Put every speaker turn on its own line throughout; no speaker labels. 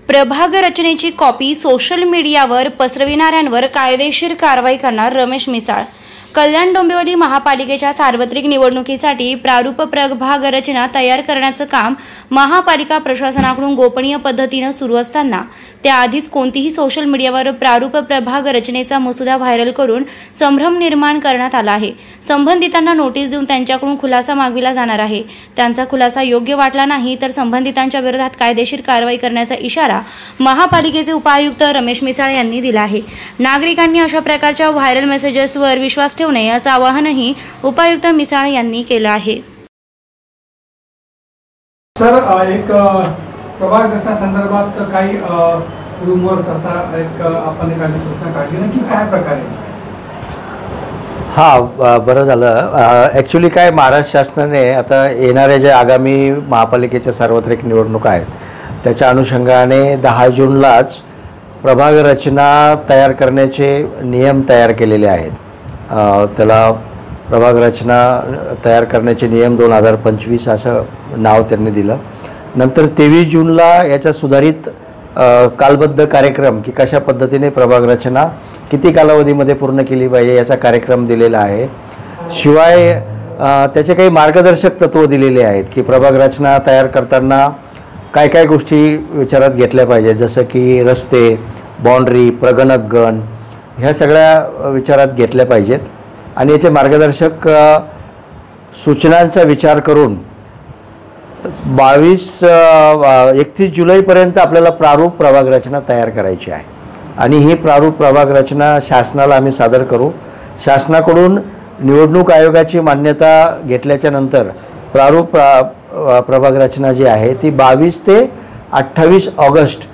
प्रभाग रचनेची copy social मीडियावर पसरविणाऱ्यांवर कायदेशीर कारवाई करणार रमेश मिसाळ। कल्याण डोंबिवली महापालिकेच्या सार्वत्रिक निवडणुकीसाठी प्रारूप प्रभाग रचना तयार करण्याचं काम महापालिका प्रशासनाकडून गोपनीय पद्धतीने सुरू असताना त्याआधीच कोणतीही सोशल मीडियावर प्रारूप प्रभाग रचनेचा मसुदा व्हायरल करून संभ्रम निर्माण करण्यात आला आहे। संबंधितांना नोटीस देऊन त्यांच्याकडून खुलासा मागविला जाणार आहे। त्यांचा खुलासा योग्य वाटला नाही तर संबंधितांच्या विरोधात कायदेशीर कारवाई करण्याचा इशारा महापालिकेचे उपायुक्त रमेश मिसाळ यांनी दिला आहे। नागरिकांनी अशा प्रकारच्या व्हायरल मेसेजेसवर विश्वास ठेवू नये असं आवाहनही उपायुक्त मिसाळ यांनी केलं आहे।
सर, एक प्रभाग रचना संदर्भात काही रूमर्स असा एक आपण एक सूचना काढली ना की काय प्रकारे?
बरं झालं। ॲक्च्युली काय महाराष्ट्र शासनाने आता येणाऱ्या जे आगामी महापालिकेच्या सार्वत्रिक निवडणुका आहेत त्याच्या अनुषंगाने 10 जूनलाच प्रभाग रचना तयार करण्याचे नियम तयार केलेले आहेत। त्याला प्रभाग रचना तयार करण्याचे नियम 2025 असं नाव त्यांनी दिलं। नंतर 23 जूनला याचा सुधारित कालबद्ध कार्यक्रम की कशा पद्धतीने प्रभाग रचना किती कालावधीमध्ये पूर्ण केली पाहिजे याचा कार्यक्रम दिलेला आहे। शिवाय त्याचे काही मार्गदर्शक तत्त्व दिलेले आहेत की प्रभाग रचना तयार करताना काय काय गोष्टी विचारात घेतल्या पाहिजेत, जसं की रस्ते, बाउंड्री, प्रगणक गण ह्या सगळ्या विचारात घेतल्या पाहिजेत आणि याचे मार्गदर्शक सूचनांचा विचार करून 31 जुलैपर्यंत आपल्याला प्रारूप प्रभाग रचना तयार करायची आहे आणि ही प्रारूप प्रभाग रचना शासनाला आम्ही सादर करू। शासनाकडून निवडणूक आयोगाची मान्यता घेतल्याच्या नंतर प्रारूप प्रभाग रचना जी आहे ती 22 ते 28 ऑगस्ट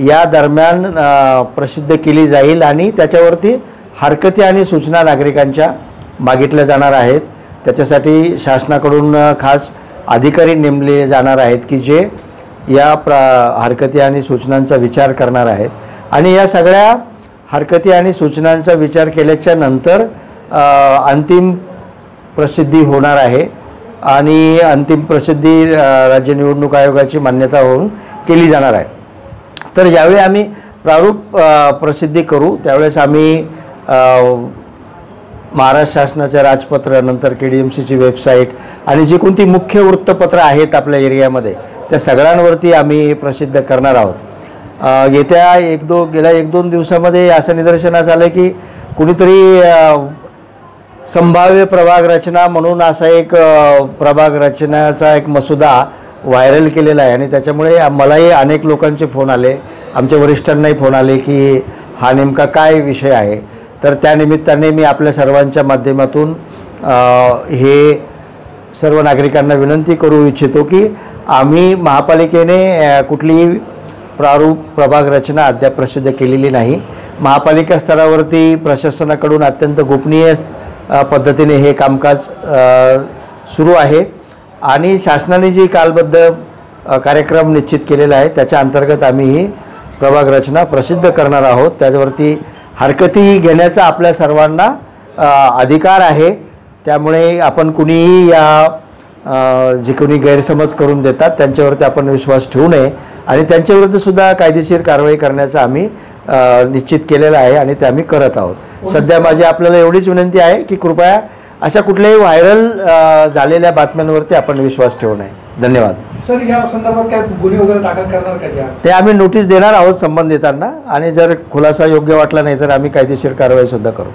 या दरम्यान प्रसिद्ध केली जाईल आणि त्याच्यावरती हरकती आणि सूचना नागरिकांच्या मागितल्या जाणार आहेत। त्याच्यासाठी शासनाकडून खास अधिकारी नेमले जाणार आहेत की जे या हरकती आणि सूचनांचा विचार करणार आहेत आणि या सगळ्या हरकती आणि सूचनांचा विचार केल्याच्या नंतर अंतिम प्रसिद्धी होणार आहे आणि अंतिम प्रसिद्धी राज्य निवडणूक आयोगाची मान्यता होऊन केली जाणार आहे। तर ज्यावेळी आम्ही प्रारूप प्रसिद्धी करू त्यावेळेस आम्ही महाराष्ट्र शासनाचं राजपत्र, नंतर KDMCची वेबसाईट आणि जी कोणती मुख्य वृत्तपत्र आहेत आपल्या एरियामध्ये त्या सगळ्यांवरती आम्ही प्रसिद्ध करणार आहोत। गेल्या 1-2 दिवसामध्ये असं निदर्शनास आलं की कुणीतरी संभाव्य प्रभाग रचना म्हणून असा एक प्रभाग रचनाचा एक मसुदा व्हायरल केलेला आहे आणि त्याच्यामुळे मलाही अनेक लोकांचे फोन आले, आमच्या वरिष्ठांनाही फोन आले की हा नेमका काय विषय आहे। तर त्यानिमित्ताने मी आपल्या सर्वांच्या माध्यमातून हे सर्व नागरिकांना विनंती करू इच्छितो की आम्ही महापालिकेने कुठलीही प्रारूप प्रभाग रचना अद्याप प्रसिद्ध केलेली नाही। महापालिका स्तरावरती प्रशासनाकडून अत्यंत गोपनीय पद्धतीने हे कामकाज सुरू आहे आणि शासनाने जी कालबद्ध कार्यक्रम निश्चित केलेला आहे त्याच्या अंतर्गत आम्ही ही प्रभाग रचना प्रसिद्ध करणार आहोत। त्याच्यावरती हरकती घेण्याचा आपल्या सर्वांना अधिकार आहे। त्यामुळे आपण कुणीही जे कोणी गैरसमज करून देतात त्यांच्यावरती आपण विश्वास ठेवू नये आणि त्यांच्याविरुद्ध सुद्धा कायदेशीर कारवाई करण्याचा आम्ही निश्चित केलेला आहे आणि ते आम्ही करत आहोत। सध्या माझी आपल्याला एवढीच विनंती आहे की कृपया अशा कुठल्याही व्हायरल झालेल्या बातम्यांवरती आपण विश्वास ठेवू नये। धन्यवाद।
सर, या संदर्भात काय गुन्हे वगैरे दाखल करणार का?
ते आम्ही नोटीस देणार आहोत संबंधितांना आणि जर खुलासा योग्य वाटला नाही तर आम्ही कायदेशीर कारवाई सुद्धा करू।